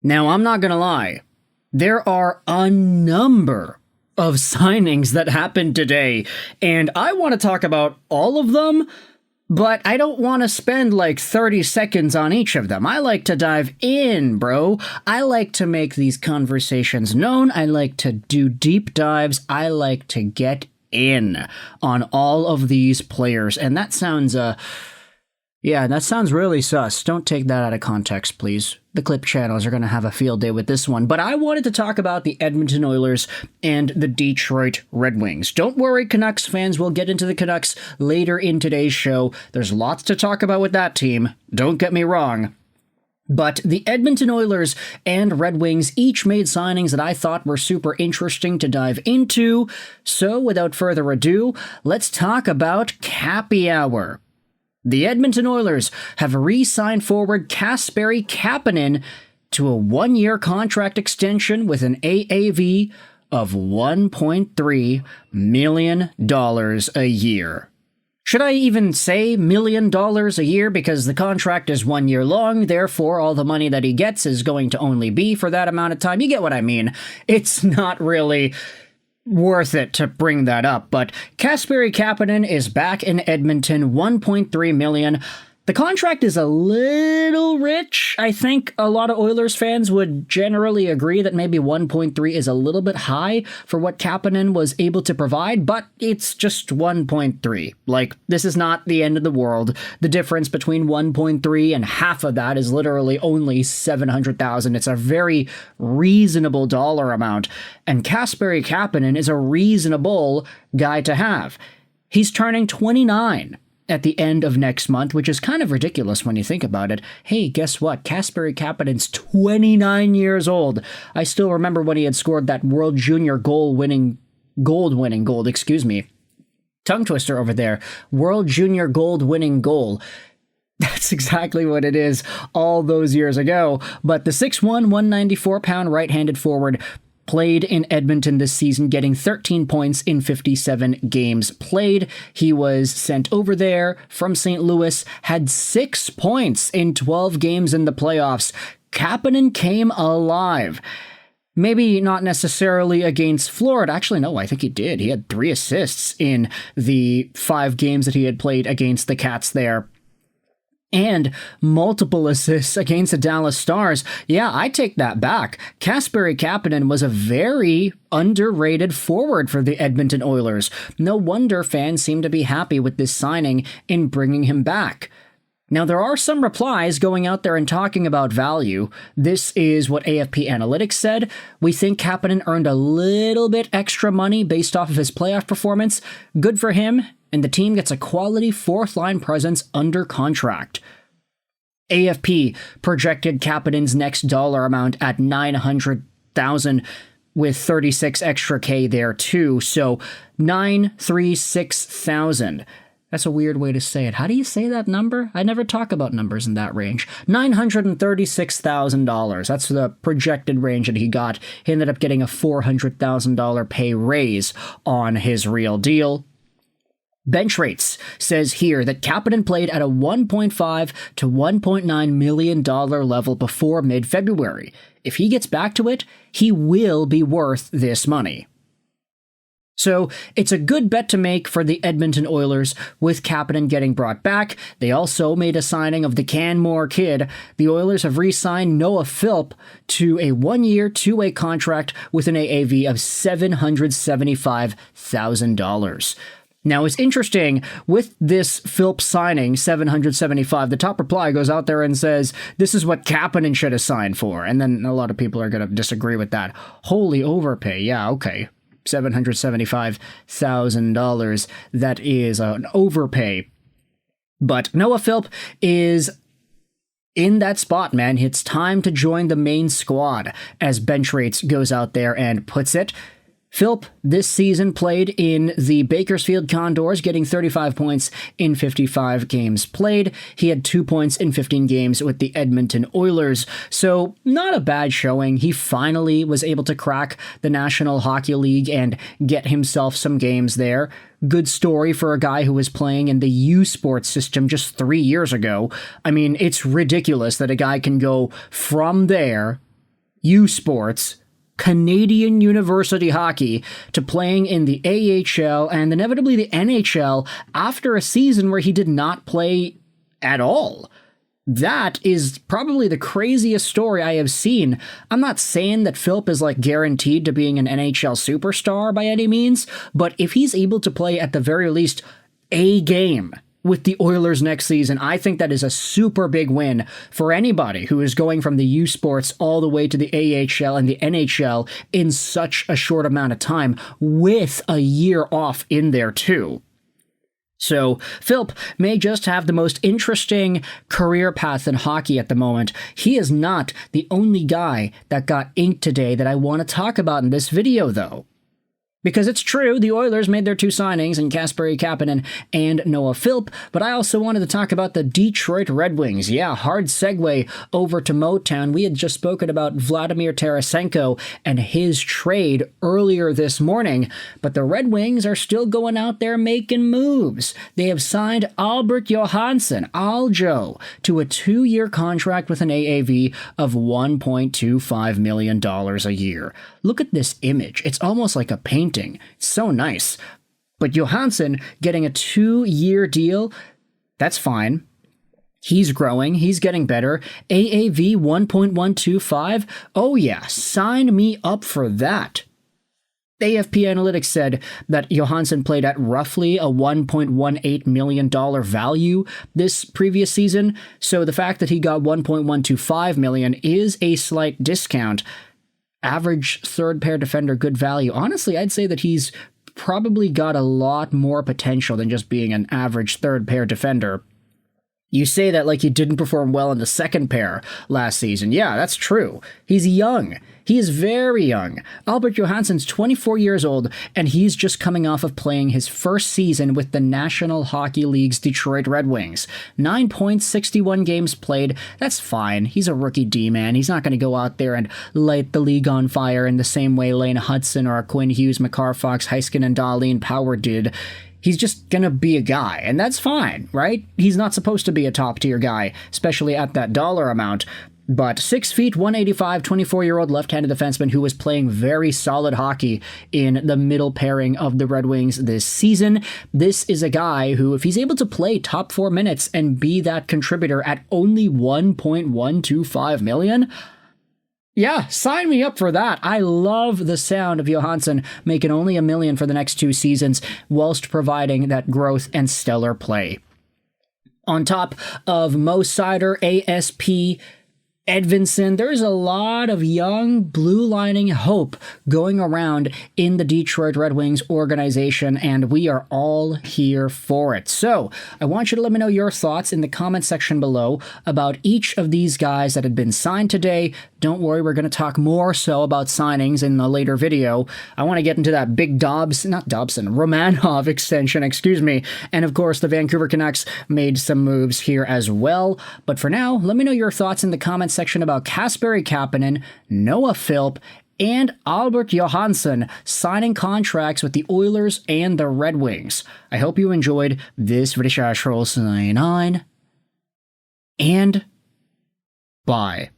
Now, I'm not going to lie. There are a number of signings that happened today, and I want to talk about all of them, but I don't want to spend like 30 seconds on each of them. I like to dive in, bro. I like to make these conversations known. I like to do deep dives. I like to get in on all of these players, and that sounds, that sounds really sus. Don't take that out of context, please. The clip channels are going to have a field day with this one, but I wanted to talk about the Edmonton Oilers and the Detroit Red Wings. Don't worry, Canucks fans, we'll get into the Canucks later in today's show. There's lots to talk about with that team, don't get me wrong. But the Edmonton Oilers and Red Wings each made signings that I thought were super interesting to dive into. So without further ado, let's talk about Cappy Hour. The Edmonton Oilers have re-signed forward Kasperi Kapanen to a one-year contract extension with an AAV of $1.3 million a year. Should I even say $1 million a year, because the contract is 1 year long, therefore all the money that he gets is going to only be for that amount of time? You get what I mean. It's not really worth it to bring that up, but Kasperi Kapanen is back in Edmonton, $1.3 million. The contract is a little rich. I think a lot of Oilers fans would generally agree that maybe 1.3 is a little bit high for what Kapanen was able to provide, but it's just 1.3. Like, this is not the end of the world. The difference between 1.3 and half of that is literally only $700,000. It's a very reasonable dollar amount, and Kasperi Kapanen is a reasonable guy to have. He's turning 29 at the end of next month, which is kind of ridiculous when you think about it. Hey, guess what? Kasperi Kapanen's 29 years old. I still remember when he had scored that World Junior gold, excuse me. Tongue twister over there. World Junior winning goal. That's exactly what it is all those years ago. But the 6'1", 194-pound right-handed forward played in Edmonton this season, getting 13 points in 57 games played. He was sent over there from St. Louis, had 6 points in 12 games in the playoffs. Kapanen came alive. Maybe not necessarily against Florida. Actually, no, I think he did. He had 3 assists in the 5 games that he had played against the Cats there, and multiple assists against the Dallas Stars. Yeah, I take that back. Kasperi Kapanen was a very underrated forward for the Edmonton Oilers. No wonder fans seem to be happy with this signing in bringing him back. Now, there are some replies going out there and talking about value. This is what AFP Analytics said. We think Kapanen earned a little bit extra money based off of his playoff performance. Good for him, and the team gets a quality fourth-line presence under contract. AFP projected Kapanen's next dollar amount at $900,000 with 36 extra K there too, so $936,000. That's a weird way to say it. How do you say that number? I never talk about numbers in that range. $936,000. That's the projected range that he got. He ended up getting a $400,000 pay raise on his real deal. Bench Rates says here that Kapanen played at a $1.5 to $1.9 million level before mid-February. If he gets back to it, he will be worth this money. So it's a good bet to make for the Edmonton Oilers with Kapanen getting brought back. They also made a signing of the Canmore kid. The Oilers have re-signed Noah Philp to a 1-year, 2-way contract with an AAV of $775,000. Now, it's interesting, with this Philp signing, $775, the top reply goes out there and says, this is what Kapanen should have signed for. And then a lot of people are going to disagree with that. Holy overpay. Yeah, okay. $775,000. That is an overpay. But Noah Philp is in that spot, man. It's time to join the main squad, as Bench Rates goes out there and puts it. Philp this season played in the Bakersfield Condors, getting 35 points in 55 games played. He had 2 points in 15 games with the Edmonton Oilers, so not a bad showing. He finally was able to crack the National Hockey League and get himself some games there. Good story for a guy who was playing in the U Sports system just 3 years ago. I mean, it's ridiculous that a guy can go from there U Sports, Canadian University Hockey to playing in the AHL and inevitably the NHL after a season where he did not play at all. That is probably the craziest story I have seen. I'm not saying that Philp is like guaranteed to being an NHL superstar by any means, but if he's able to play at the very least a game with the Oilers next season, I think that is a super big win for anybody who is going from the U Sports all the way to the AHL and the NHL in such a short amount of time with a year off in there too. So, Philp may just have the most interesting career path in hockey at the moment. He is not the only guy that got inked today that I want to talk about in this video, though. Because it's true, the Oilers made their 2 signings in Kasperi Kapanen and Noah Philp, but I also wanted to talk about the Detroit Red Wings. Yeah, hard segue over to Motown. We had just spoken about Vladimir Tarasenko and his trade earlier this morning, but the Red Wings are still going out there making moves. They have signed Albert Johansson, Aljo, to a 2-year contract with an AAV of $1.25 million a year. Look at this image. It's almost like a painting. It's so nice. But Johansson getting a 2-year deal, that's fine. He's growing. He's getting better. AAV 1.125. Oh yeah, sign me up for that. AFP Analytics said that Johansson played at roughly a $1.18 million value this previous season, so the fact that he got $1.125 million is a slight discount. Average third pair defender, good value. Honestly, I'd say that he's probably got a lot more potential than just being an average third pair defender. You say that like he didn't perform well in the second pair last season. Yeah, that's true. He's young. He is very young. Albert Johansson's 24 years old, and he's just coming off of playing his first season with the National Hockey League's Detroit Red Wings. 9 points, 61 games played. That's fine. He's a rookie D-man. He's not going to go out there and light the league on fire in the same way Lane Hudson or Quinn Hughes, Makar Fox, Heiskanen, and Darlene Power did. He's just gonna be a guy, and that's fine, right? He's not supposed to be a top-tier guy, especially at that dollar amount. But 6 feet, 185, 24-year-old left-handed defenseman who was playing very solid hockey in the middle pairing of the Red Wings this season. This is a guy who, if he's able to play top 4 minutes and be that contributor at only $1.125 million, yeah, sign me up for that. I love the sound of Johansson making only $1 million for the next 2 seasons whilst providing that growth and stellar play. On top of Mo Seider, ASP, Edvinson, there's a lot of young blue lining hope going around in the Detroit Red Wings organization, and we are all here for it. So I want you to let me know your thoughts in the comment section below about each of these guys that had been signed today. Don't worry, we're going to talk more so about signings in a later video. I want to get into that big Romanov extension, and of course the Vancouver Canucks made some moves here as well. But for now, let me know your thoughts in the comments section about Kasperi Kapanen, Noah Philp, and Albert Johansson signing contracts with the Oilers and the Red Wings. I hope you enjoyed this video. And bye.